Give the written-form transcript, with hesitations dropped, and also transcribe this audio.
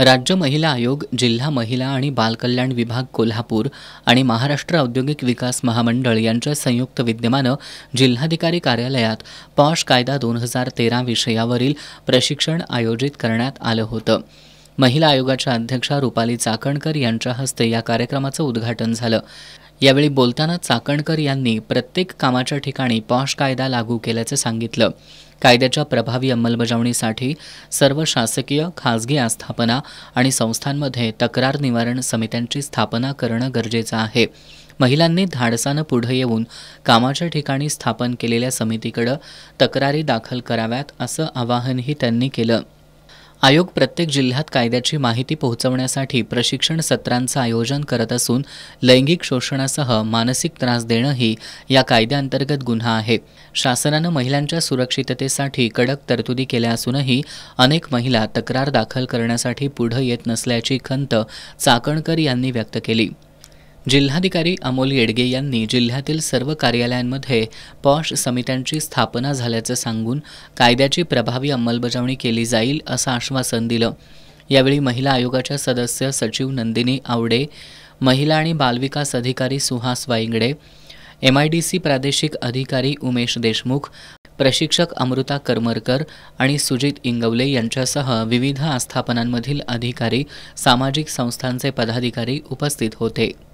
राज्य महिला आयोग, जिल्हा महिला आणि बाल कल्याण विभाग कोल्हापूर आणि महाराष्ट्र औद्योगिक विकास महामंडळ यांच्या संयुक्त विद्यमानं जिल्हाधिकारी कार्यालयात पॉश कायदा 2013 विषयावरील प्रशिक्षण आयोजित करण्यात आलं होतं. महिला आयोगाच्या अध्यक्षा रुपाली चाकणकर यांच्या हस्ते या कार्यक्रमाचं उद्घाटन झालं. यावेळी बोलताना चाकणकर यांनी प्रत्येक कामाच्या ठिकाणी पॉश कायदा लागू केल्याचं सांगितलं. कायद्याच्या प्रभावी अंमलबजावणीसाठी सर्व शासकीय, खासगी आस्थापना आणि संस्थांमध्ये तक्रार निवारण समित्यांची स्थापना करणं गरजेचं आहे. महिलांनी धाडसानं पुढे येऊन कामाच्या ठिकाणी स्थापन केलेल्या समितीकडे तक्रारी दाखल कराव्यात असं आवाहनही त्यांनी केलं. आयोग प्रत्येक जिल्ह्यात कायद्याची माहिती पोहोचवण्यासाठी प्रशिक्षण सत्रांचं आयोजन करत असून लैंगिक शोषणासह मानसिक त्रास देणंही या कायद्याअंतर्गत गुन्हा आहे. शासनानं महिलांच्या सुरक्षिततेसाठी कडक तरतुदी केल्या असूनही अनेक महिला तक्रार दाखल करण्यासाठी पुढे येत नसल्याची खंत चाकणकर यांनी व्यक्त केली. जिल्हाधिकारी अमोल येडगे यांनी जिल्ह्यातील सर्व कार्यालयांमध्ये पॉश समित्यांची स्थापना झाल्याचं सांगून कायद्याची प्रभावी अंमलबजावणी केली जाईल असं आश्वासन दिलं. यावेळी महिला आयोगाच्या सदस्य सचिव नंदिनी आवडे, महिला आणि बालविकास अधिकारी सुहास वाईंगडे, MIDC प्रादेशिक अधिकारी उमेश देशमुख, प्रशिक्षक अमृता करमरकर आणि सुजित इंगवले यांच्यासह विविध आस्थापनांमधील अधिकारी, सामाजिक संस्थांचे पदाधिकारी उपस्थित होते.